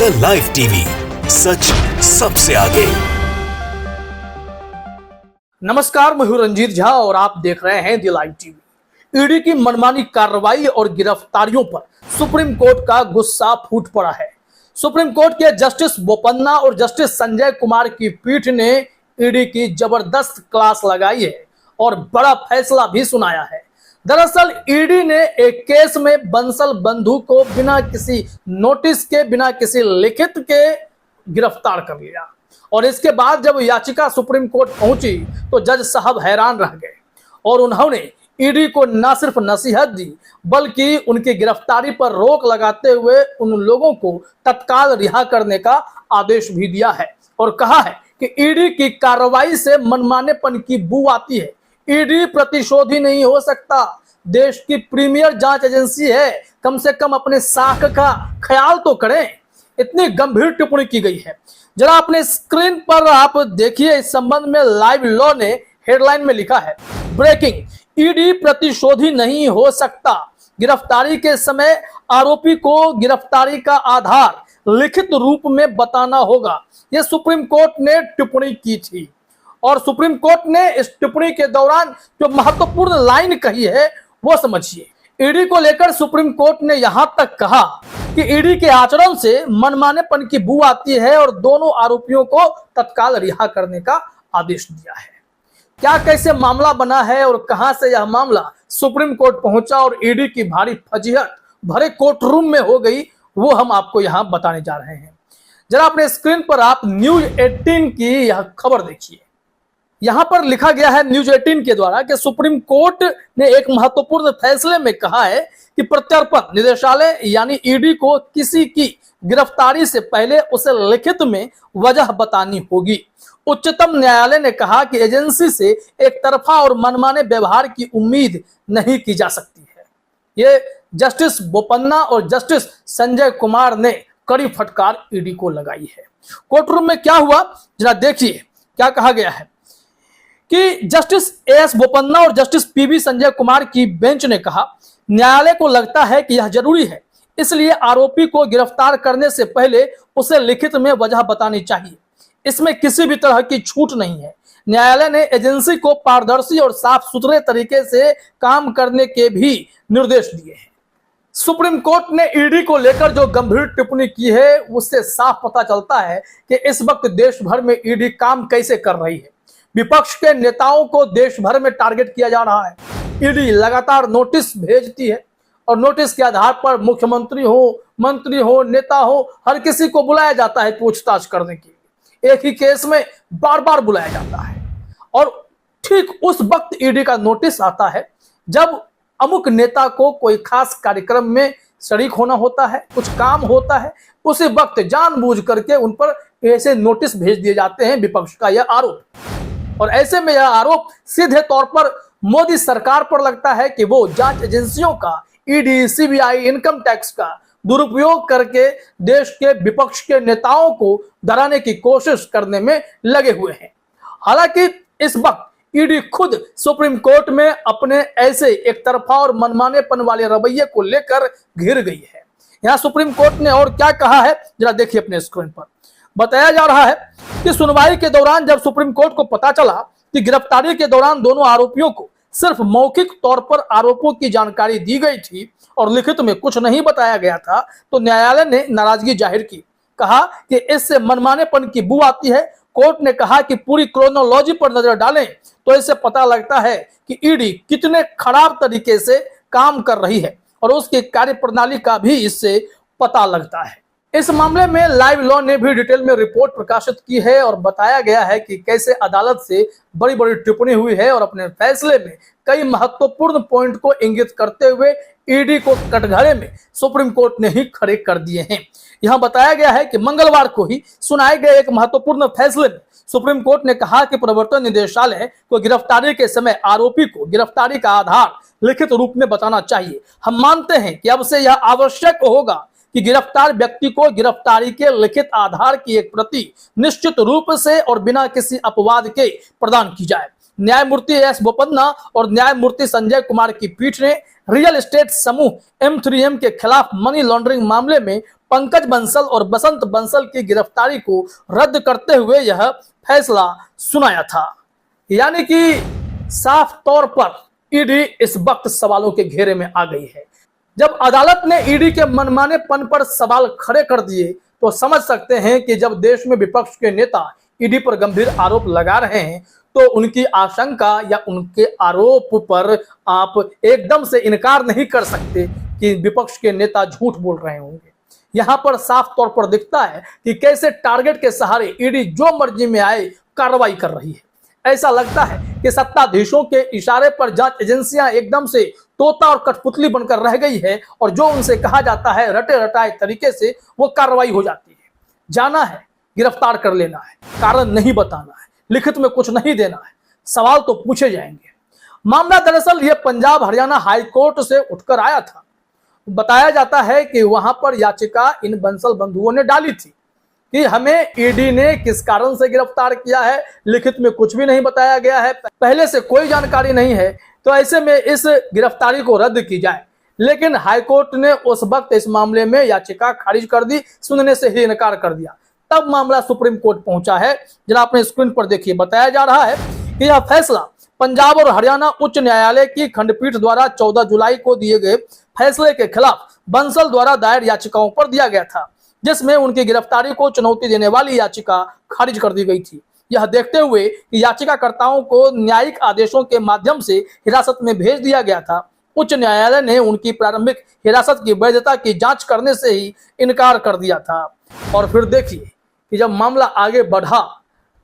The live TV, सच सबसे आगे। नमस्कार, मैं हूं रंजीत झा और आप देख रहे हैं द लाइव टीवी। ईडी की मनमानी कार्रवाई और गिरफ्तारियों पर सुप्रीम कोर्ट का गुस्सा फूट पड़ा है। सुप्रीम कोर्ट के जस्टिस बोपन्ना और जस्टिस संजय कुमार की पीठ ने ईडी की जबरदस्त क्लास लगाई है और बड़ा फैसला भी सुनाया है। दरअसल ईडी ने एक केस में बंसल बंधु को बिना किसी नोटिस के, बिना किसी लिखित के गिरफ्तार कर लिया और इसके बाद जब याचिका सुप्रीम कोर्ट पहुंची तो जज साहब हैरान रह गए और उन्होंने ईडी को न सिर्फ नसीहत दी बल्कि उनकी गिरफ्तारी पर रोक लगाते हुए उन लोगों को तत्काल रिहा करने का आदेश भी दिया है और कहा है कि ईडी की कार्रवाई से मनमानेपन की बू आती है। ईडी प्रतिशोधी नहीं हो सकता, देश की प्रीमियर जांच एजेंसी है, कम से कम अपने साख का ख्याल तो करें। इतनी गंभीर टिप्पणी की गई है। जरा अपने स्क्रीन पर आप देखिए, इस संबंध में लाइव लॉ ने हेडलाइन में लिखा है, ब्रेकिंग, ईडी प्रतिशोधी नहीं हो सकता, गिरफ्तारी के समय आरोपी को गिरफ्तारी का आधार लिखित रूप में बताना होगा। यह सुप्रीम कोर्ट ने टिप्पणी की थी और सुप्रीम कोर्ट ने इस टिप्पणी के दौरान जो महत्वपूर्ण लाइन कही है वो समझिए। ईडी को लेकर सुप्रीम कोर्ट ने यहां तक कहा कि ईडी के आचरण से मनमानेपन की बू आती है और दोनों आरोपियों को तत्काल रिहा करने का आदेश दिया है। क्या कैसे मामला बना है और कहां से यह मामला सुप्रीम कोर्ट पहुंचा और ईडी की भारी फजीहत भरे कोर्ट रूम में हो गई, वो हम आपको यहां बताने जा रहे हैं। जरा अपने स्क्रीन पर आप न्यूज 18 की यह खबर देखिए। यहां पर लिखा गया है न्यूज 18 के द्वारा कि सुप्रीम कोर्ट ने एक महत्वपूर्ण फैसले में कहा है कि प्रत्यर्पण निदेशालय यानी ईडी को किसी की गिरफ्तारी से पहले उसे लिखित में वजह बतानी होगी। उच्चतम न्यायालय ने कहा कि एजेंसी से एक तरफा और मनमाने व्यवहार की उम्मीद नहीं की जा सकती है। ये जस्टिस बोपन्ना और जस्टिस संजय कुमार ने कड़ी फटकार ईडी को लगाई है। कोर्ट रूम में क्या हुआ जरा देखिए। क्या कहा गया है कि जस्टिस एएस बोपन्ना और जस्टिस पीबी संजय कुमार की बेंच ने कहा, न्यायालय को लगता है कि यह जरूरी है, इसलिए आरोपी को गिरफ्तार करने से पहले उसे लिखित में वजह बतानी चाहिए। इसमें किसी भी तरह की छूट नहीं है। न्यायालय ने एजेंसी को पारदर्शी और साफ सुथरे तरीके से काम करने के भी निर्देश दिए हैं। सुप्रीम कोर्ट ने ईडी को लेकर जो गंभीर टिप्पणी की है उससे साफ पता चलता है कि इस वक्त देश भर में ईडी काम कैसे कर रही है। विपक्ष के नेताओं को देश भर में टारगेट किया जा रहा है। ईडी लगातार नोटिस भेजती है और नोटिस के आधार पर मुख्यमंत्री हो, मंत्री हो, नेता हो, हर किसी को बुलाया जाता है पूछताछ करने के लिए। एक ही केस में बार बार बुलाया जाता है और ठीक उस वक्त ईडी का नोटिस आता है जब अमुक नेता को कोई खास कार्यक्रम में शरीक होना होता है, कुछ काम होता है, उसी वक्त जानबूझ करके उन पर ऐसे नोटिस भेज दिए जाते हैं। विपक्ष का यह आरोप, और ऐसे में यह आरोप सीधे तौर पर मोदी सरकार पर लगता है कि वो जांच एजेंसियों का, ईडी, सीबीआई, इनकम टैक्स का दुरुपयोग करके देश के विपक्ष के नेताओं को डराने की कोशिश करने में लगे हुए हैं। हालांकि इस वक्त ईडी खुद सुप्रीम कोर्ट में अपने ऐसे एक तरफा और मनमानेपन वाले रवैये को लेकर घिर गई है। यहां सुप्रीम कोर्ट ने और क्या कहा है जरा देखिए अपने स्क्रीन पर। बताया जा रहा है कि सुनवाई के दौरान जब सुप्रीम कोर्ट को पता चला कि गिरफ्तारी के दौरान दोनों आरोपियों को सिर्फ मौखिक तौर पर आरोपों की जानकारी दी गई थी और लिखित में कुछ नहीं बताया गया था, तो न्यायालय ने नाराजगी जाहिर की। कहा कि इससे मनमानेपन की बू आती है। कोर्ट ने कहा कि पूरी क्रोनोलॉजी पर नजर डालें तो इससे पता लगता है कि ईडी कितने खराब तरीके से काम कर रही है और उसकी कार्यप्रणाली का भी इससे पता लगता है। इस मामले में लाइव लॉ ने भी डिटेल में रिपोर्ट प्रकाशित की है और बताया गया है कि कैसे अदालत से बड़ी बड़ी टिप्पणी हुई है और अपने फैसले में कई महत्वपूर्ण पॉइंट को इंगित करते हुए ईडी को कटघरे में सुप्रीम कोर्ट ने ही खड़े कर दिए हैं। यहां बताया गया है कि मंगलवार को ही सुनाए गए एक महत्वपूर्ण फैसले में सुप्रीम कोर्ट ने कहा कि प्रवर्तन निदेशालय को गिरफ्तारी के समय आरोपी को गिरफ्तारी का आधार लिखित रूप में बताना चाहिए। हम मानते हैं कि अब से यह आवश्यक होगा कि गिरफ्तार व्यक्ति को गिरफ्तारी के लिखित आधार की एक प्रति निश्चित रूप से और बिना किसी अपवाद के प्रदान की जाए। न्यायमूर्ति एस बोपन्ना और न्यायमूर्ति संजय कुमार की पीठ ने रियल एस्टेट समूह M3M के खिलाफ मनी लॉन्ड्रिंग मामले में पंकज बंसल और बसंत बंसल की गिरफ्तारी को रद्द करते हुए यह फैसला सुनाया था। यानी कि साफ तौर पर ईडी इस वक्त सवालों के घेरे में आ गई है। जब अदालत ने ईडी के मनमानेपन पर सवाल खड़े कर दिए तो समझ सकते हैं कि जब देश में विपक्ष के नेता ईडी पर गंभीर आरोप लगा रहे हैं तो उनकी आशंका या उनके आरोप पर आप एकदम से इनकार नहीं कर सकते कि विपक्ष के नेता झूठ बोल रहे होंगे। यहां पर साफ तौर पर दिखता है कि कैसे टारगेट के सहारे ईडी जो मर्जी में आए कार्रवाई कर रही है। ऐसा लगता है कि सत्ताधीशों के इशारे पर जांच एजेंसियां एकदम से तोता और कठपुतली बनकर रह गई है और जो उनसे कहा जाता है रटे रटाए तरीके से वो कार्रवाई हो जाती है। जाना है, गिरफ्तार कर लेना है, कारण नहीं बताना है, लिखित में कुछ नहीं देना है, सवाल तो पूछे जाएंगे। मामला दरअसल ये पंजाब हरियाणा हाई कोर्ट से उठकर आया था। बताया जाता है कि वहां पर याचिका इन बंसल बंधुओं ने डाली थी कि हमें ईडी ने किस कारण से गिरफ्तार किया है, लिखित में कुछ भी नहीं बताया गया है, पहले से कोई जानकारी नहीं है, तो ऐसे में इस गिरफ्तारी को रद्द की जाए। लेकिन हाईकोर्ट ने उस वक्त इस मामले में याचिका खारिज कर दी, सुनने से ही इनकार कर दिया। तब मामला सुप्रीम कोर्ट पहुंचा है। जरा अपने स्क्रीन पर देखिए, बताया जा रहा है कि यह फैसला पंजाब और हरियाणा उच्च न्यायालय की खंडपीठ द्वारा 14 जुलाई को दिए गए फैसले के खिलाफ बंसल द्वारा दायर याचिकाओं पर दिया गया था, जिसमें उनकी गिरफ्तारी को चुनौती देने वाली याचिका खारिज कर दी गई थी। यह देखते हुए कि याचिकाकर्ताओं को न्यायिक आदेशों के माध्यम से हिरासत में भेज दिया गया था, उच्च न्यायालय ने उनकी प्रारंभिक हिरासत की वैधता की जांच करने से ही इनकार कर दिया था। और फिर देखिए कि जब मामला आगे बढ़ा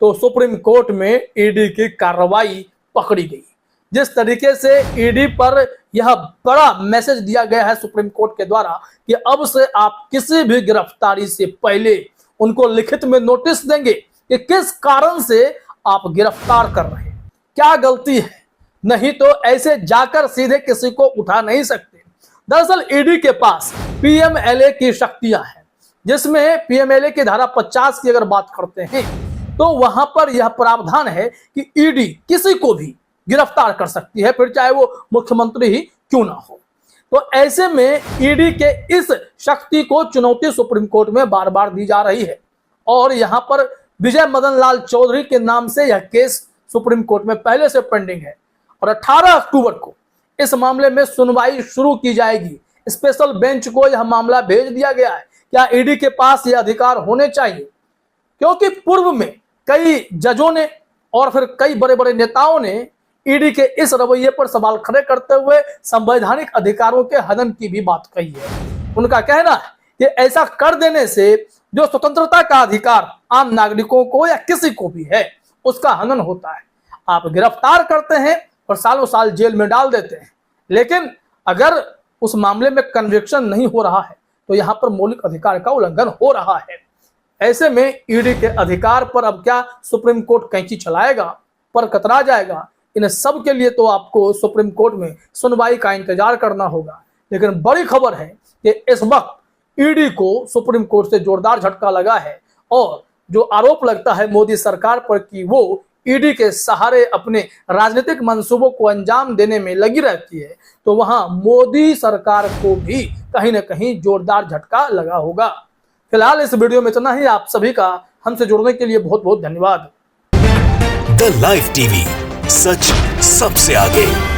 तो सुप्रीम कोर्ट में ईडी की कार्रवाई पकड़ी गई। जिस तरीके से ईडी पर यह बड़ा मैसेज दिया गया है सुप्रीम कोर्ट के द्वारा कि अब से आप किसी भी गिरफ्तारी से पहले उनको लिखित में नोटिस देंगे कि किस कारण से आप गिरफ्तार कर रहे हैं, क्या गलती है, नहीं तो ऐसे जाकर सीधे किसी को उठा नहीं सकते। दरअसल ईडी के पास पीएमएलए की शक्तियां हैं, जिसमें पीएमएलए की धारा 50 की अगर बात करते हैं तो वहां पर यह प्रावधान है कि ईडी किसी को भी गिरफ्तार कर सकती है, फिर चाहे वो मुख्यमंत्री ही क्यों ना हो। तो ऐसे में ईडी के इस शक्ति को चुनौती सुप्रीम कोर्ट में बार बार दी जा रही है और यहां पर विजय मदन लाल चौधरी के नाम से यह केस सुप्रीम कोर्ट में पहले से पेंडिंग है और 18 अक्टूबर को इस मामले में सुनवाई शुरू की जाएगी। स्पेशल बेंच को यह मामला भेज दिया गया है। क्या ईडी के पास यह अधिकार होने चाहिए? क्योंकि पूर्व में कई जजों ने और फिर कई बड़े बड़े नेताओं ने ईडी के इस रवैये पर सवाल खड़े करते हुए संवैधानिक अधिकारों के हनन की भी बात कही है। उनका कहना है कि ऐसा कर देने से जो स्वतंत्रता का अधिकार आम नागरिकों को या किसी को भी है उसका हनन होता है। आप गिरफ्तार करते हैं और सालों साल जेल में डाल देते हैं, लेकिन अगर उस मामले में कन्विक्शन नहीं हो रहा है तो यहाँ पर मौलिक अधिकार का उल्लंघन हो रहा है। ऐसे में ईडी के अधिकार पर अब क्या सुप्रीम कोर्ट कैंची चलाएगा, पर कतरा जाएगा? इन सब के लिए तो आपको सुप्रीम कोर्ट में सुनवाई का इंतजार करना होगा। लेकिन बड़ी खबर है कि इस वक्त ईडी को सुप्रीम कोर्ट से जोरदार झटका लगा है और जो आरोप लगता है मोदी सरकार पर कि वो ईडी के सहारे अपने राजनीतिक मंसूबों को अंजाम देने में लगी रहती है, तो वहां मोदी सरकार को भी कहीं ना कहीं जोरदार झटका लगा होगा। फिलहाल इस वीडियो में इतना ही। आप सभी का हमसे जुड़ने के लिए बहुत बहुत धन्यवाद। द लाइव टीवी, सच सबसे आगे।